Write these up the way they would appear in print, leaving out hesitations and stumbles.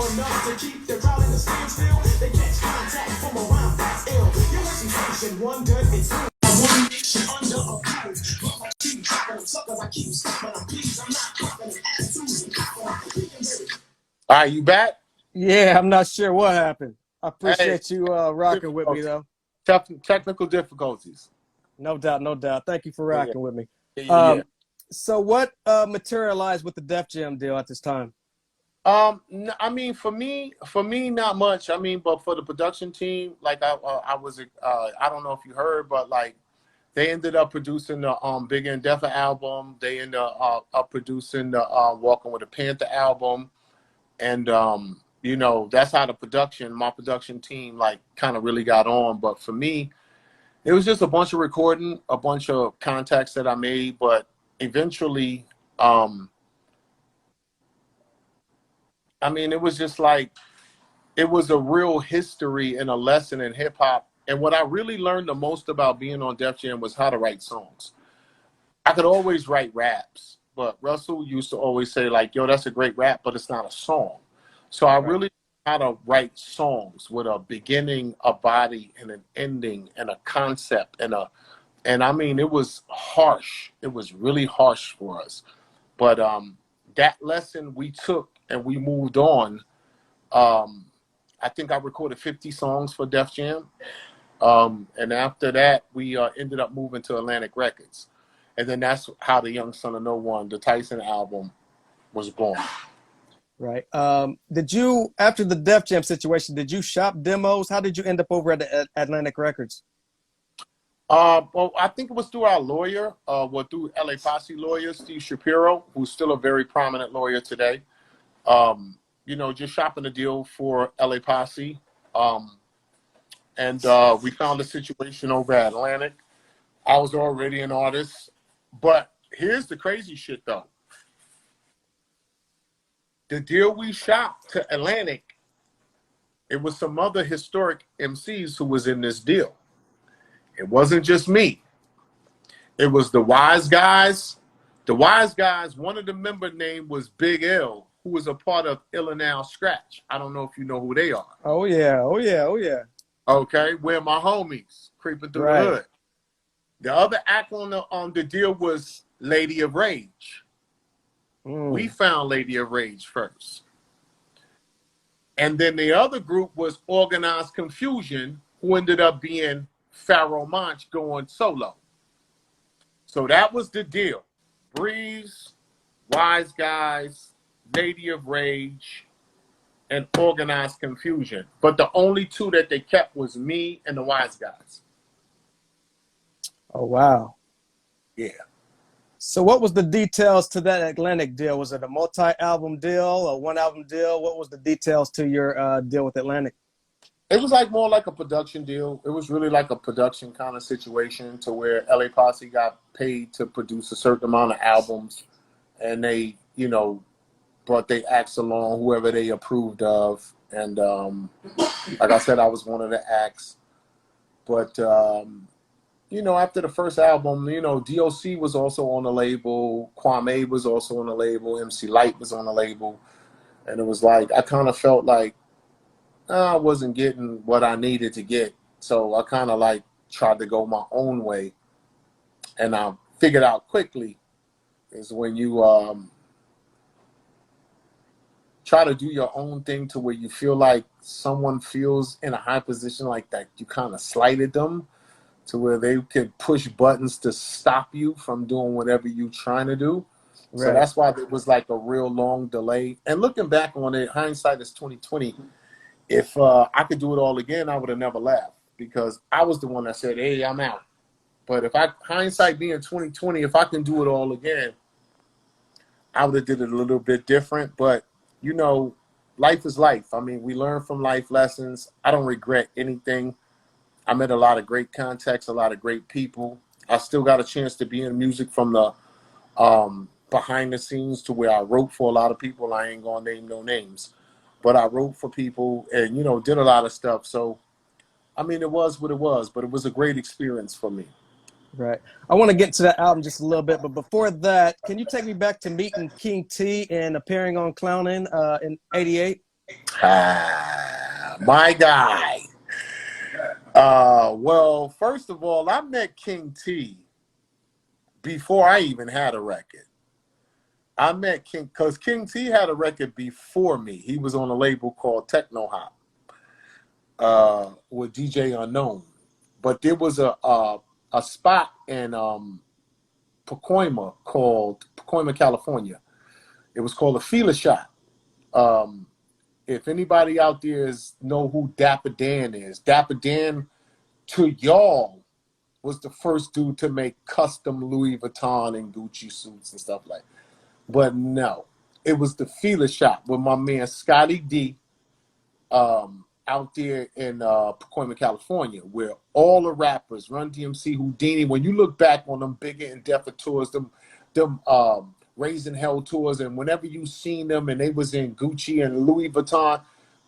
enough to keep the crowd in the standstill. They catch contact from around that ill. You listen, station wonder it's one nation under a pose. But I keep dropping them suckers, I keep stopping them. Please, I'm not dropping them attitudes and copping. All right, you back? Yeah, I'm not sure what happened. I Hey, appreciate you rocking with me, though. technical difficulties. No doubt, no doubt. Thank you for rocking with me. Yeah. So what materialized with the Def Jam deal at this time? I mean, for me, not much. I mean, but for the production team, like I was, I don't know if you heard, but like they ended up producing the Big and Deffa album. They ended up producing the Walking with a Panther album, and you know, that's how my production team like kind of really got on. But for me, it was just a bunch of recording, a bunch of contacts that I made, but eventually, I mean, it was just like, it was a real history and a lesson in hip hop. And what I really learned the most about being on Def Jam was how to write songs. I could always write raps, but Russell used to always say like, yo, that's a great rap, but it's not a song. So I really learned how to write songs with a beginning, a body, and an ending, and a concept, and I mean, it was harsh. It was really harsh for us. But that lesson we took and we moved on. I think I recorded 50 songs for Def Jam. And after that, we ended up moving to Atlantic Records. And then that's how the Young Son of No One, the Tyson album, was born. Right. Did you, after the Def Jam situation, did you shop demos? How did you end up over at the Atlantic Records? Well, I think it was through our lawyer, through LA Posse lawyer, Steve Shapiro, who's still a very prominent lawyer today. You know, just shopping a deal for LA Posse. And we found a situation over at Atlantic. I was already an artist. But here's the crazy shit, though. The deal we shopped to Atlantic, it was some other historic MCs who was in this deal. It wasn't just me. It was the Wise Guys. The Wise Guys, one of the member name was Big L, who was a part of Illinois Scratch. I don't know if you know who they are. Oh, yeah. Oh, yeah. Oh, yeah. Okay, we're my homies creeping through the hood. The other act on the deal was Lady of Rage. We found Lady of Rage first. And then the other group was Organized Confusion, who ended up being Pharaoh Monch going solo. So that was the deal. Breeze, Wise Guys, Lady of Rage, and Organized Confusion. But the only two that they kept was me and the Wise Guys. Oh, wow. Yeah. So what was the details to that Atlantic deal? Was it a multi-album deal, a one-album deal? What was the details to your deal with Atlantic? It was like more like a production deal. It was really like a production kind of situation to where LA Posse got paid to produce a certain amount of albums, and they, you know, brought their acts along, whoever they approved of. And like I said, I was one of the acts. But, you know, after the first album, you know, DOC was also on the label. Kwame was also on the label. MC Light was on the label. And it was like, I kind of felt like I wasn't getting what I needed to get. So I kind of like tried to go my own way. And I figured out quickly is when you try to do your own thing to where you feel like someone feels in a high position like that, you kind of slighted them to where they could push buttons to stop you from doing whatever you're trying to do. Right. So that's why it was like a real long delay. And looking back on it, hindsight is 2020. If I could do it all again, I would have never left because I was the one that said, hey, I'm out. But if hindsight being 2020, if I can do it all again, I would have did it a little bit different. But, you know, life is life. I mean, we learn from life lessons. I don't regret anything. I met a lot of great contacts, a lot of great people. I still got a chance to be in music from the behind the scenes to where I wrote for a lot of people. I ain't gonna name no names, but I wrote for people and, you know, did a lot of stuff. So, I mean, it was what it was, but it was a great experience for me. Right. I want to get to that album just a little bit, but before that, can you take me back to meeting King-T and appearing on Clownin' in '88? My guy. Well, first of all, I met King-T before I even had a record. I met because King-T had a record before me. He was on a label called Techno Hop with DJ Unknown. But there was a spot in Pacoima, California. It was called a Feeler Shot. If anybody out there know who Dapper Dan is, Dapper Dan to y'all was the first dude to make custom Louis Vuitton and Gucci suits and stuff like that. But no, it was the Feeler Shop with my man Scotty D out there in Pacoima, California, where all the rappers, Run DMC, Houdini, when you look back on them Bigger and Deffer tours, them Raising Hell tours, and whenever you seen them and they was in Gucci and Louis Vuitton,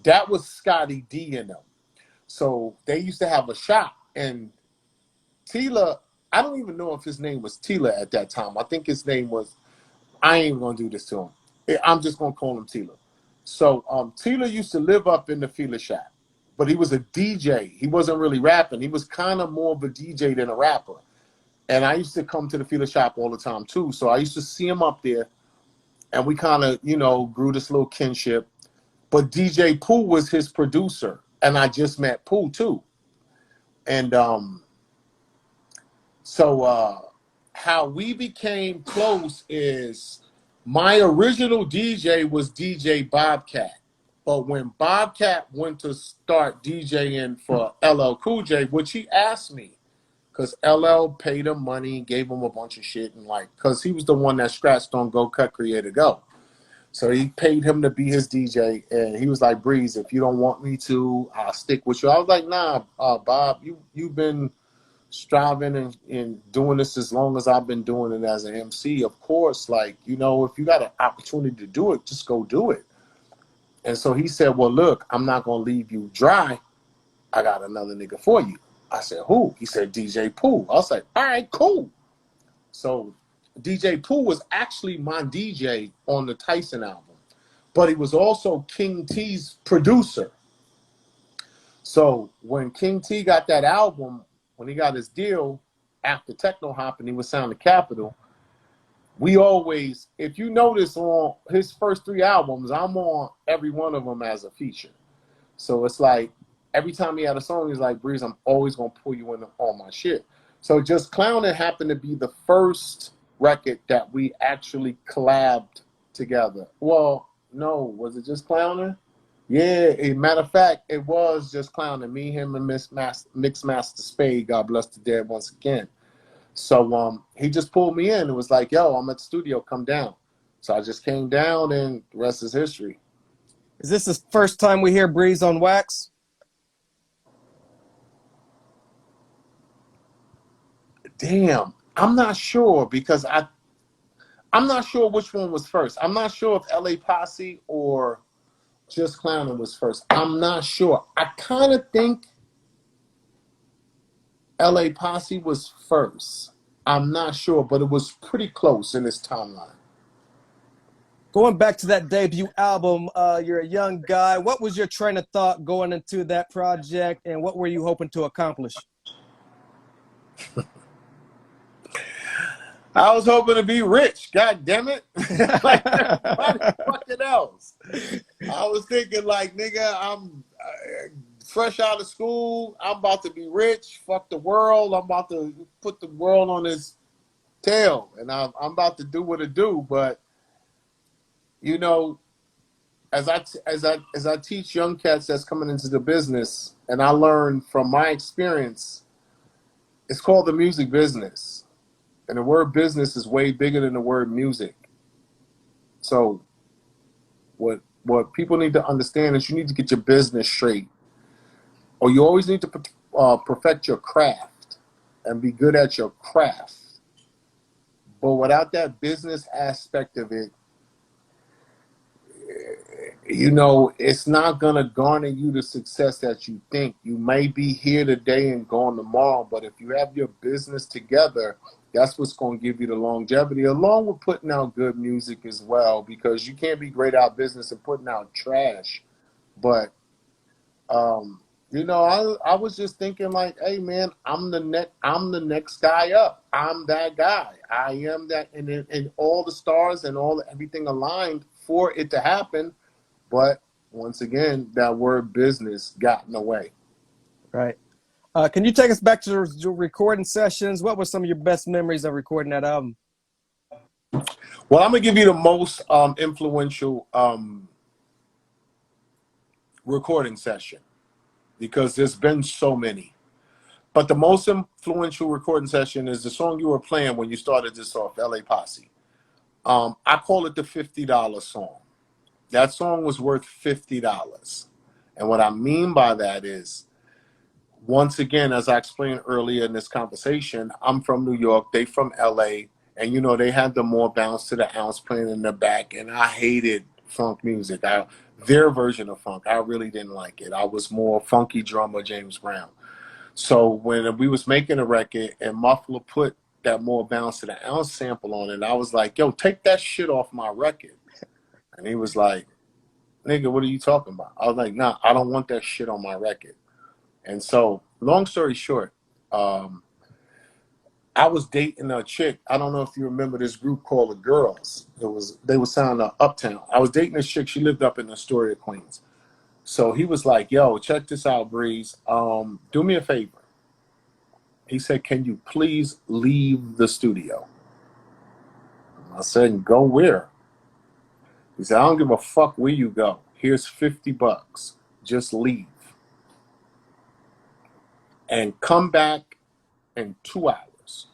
that was Scotty D in them. So they used to have a shop, and Tila, I don't even know if his name was Tila at that time. I think his name was, I ain't even gonna do this to him. I'm just gonna call him Tila. So Tila used to live up in the Feeler Shop, but he was a DJ. He wasn't really rapping. He was kind of more of a DJ than a rapper. And I used to come to the Feeler Shop all the time too. So I used to see him up there, and we kind of, grew this little kinship. But DJ Pooh was his producer, and I just met Pooh too. And so how we became close is my original DJ was DJ Bobcat. But when Bobcat went to start DJing for LL Cool J, which he asked me, because LL paid him money, gave him a bunch of shit, and because he was the one that scratched on Go Cut Creator Go. So he paid him to be his DJ, and he was like, Breeze, if you don't want me to, I'll stick with you. I was like, nah, Bob, you've been striving and doing this as long as I've been doing it as an MC. Of course, if you got an opportunity to do it, just go do it. And so he said, well, look, I'm not going to leave you dry. I got another nigga for you. I said, who? He said, DJ Pooh. I was like, all right, cool. So DJ Pooh was actually my DJ on the Tyson album, but he was also King-T's producer. So when King-T got that album, when he got his deal after Techno Hop and he was Sound of Capital, we always, if you notice on his first 3 albums, I'm on every one of them as a feature. So it's like every time he had a song, he's like, Breeze, I'm always going to pull you into all my shit. So Just Clownin' happened to be the first record that we actually collabed together. Well, no, was it Just Clownin'? Yeah, matter of fact, it was Just Clownin'. Me, him, and Mixmaster Spade, God bless the dead once again. So he just pulled me in and was like, yo, I'm at the studio, come down. So I just came down, and the rest is history. Is this the first time we hear Breeze on wax? Damn, I'm not sure, because I'm not sure which one was first. I'm not sure if LA Posse or Just Clownin' was first. I'm not sure. I kind of think LA Posse was first. I'm not sure, but it was pretty close in this timeline. Going back to that debut album, you're a young guy. What was your train of thought going into that project, and what were you hoping to accomplish? I was hoping to be rich, god damn it. Like everybody fucking else. I was thinking nigga, I'm fresh out of school. I'm about to be rich. Fuck the world. I'm about to put the world on his tail, and I'm about to do what it do. But as I teach young cats that's coming into the business, and I learn from my experience, it's called the music business. And the word business is way bigger than the word music. So what people need to understand is you need to get your business straight. Or you always need to perfect your craft and be good at your craft. But without that business aspect of it, it's not going to garner you the success that you think. You may be here today and gone tomorrow, but if you have your business together, that's what's going to give you the longevity, along with putting out good music as well, because you can't be great out business and putting out trash. But you know, I was just thinking like, hey man, I'm the next guy up. I'm that guy. I am that, and all the stars and everything aligned for it to happen. But once again, that word business got in the way. Right. Can you take us back to your recording sessions? What were some of your best memories of recording that album? Well, I'm gonna give you the most influential recording session because there's been so many. But the most influential recording session is the song you were playing when you started this off, LA Posse. I call it the $50 song. That song was worth $50. And what I mean by that is, once again, as I explained earlier in this conversation, I'm from New York, they from LA, and you know, they had the more bounce to the ounce playing in the back, and I hated funk music. Their version of funk, I really didn't like it. I was more funky drummer James Brown. So when we was making a record and Muffler put that more bounce to the ounce sample on it, I was like, yo, take that shit off my record. And he was like, nigga, what are you talking about? I was like, nah, I don't want that shit on my record. And so, long story short, I was dating a chick. I don't know if you remember this group called The Girls. They were sounding Uptown. I was dating this chick. She lived up in Astoria, Queens. So he was like, yo, check this out, Breeze. Do me a favor. He said, can you please leave the studio? I said, go where? He said, I don't give a fuck where you go. Here's $50. Just leave. And come back in 2 hours.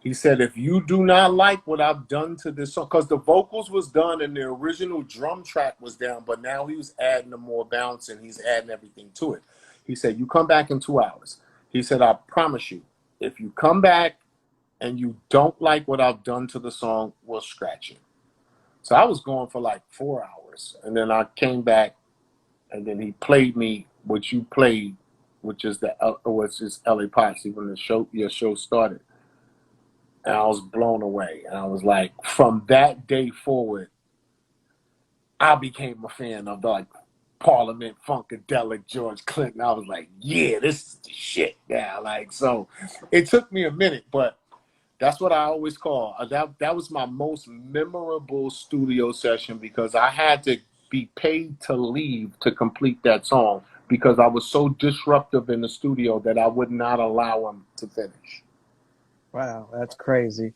He said, if you do not like what I've done to this song, because the vocals was done and the original drum track was down, but now he was adding the more bounce and he's adding everything to it. He said, you come back in 2 hours. He said, I promise you, if you come back and you don't like what I've done to the song, we'll scratch it. So I was going for like 4 hours. And then I came back and then he played me what you played, which is LA Posse when your show started. And I was blown away. And I was like, from that day forward, I became a fan of like Parliament, Funkadelic, George Clinton. I was like, yeah, this is the shit now. Like, so it took me a minute, but that's what I always call. That was my most memorable studio session because I had to be paid to leave to complete that song because I was so disruptive in the studio that I would not allow him to finish. Wow, that's crazy.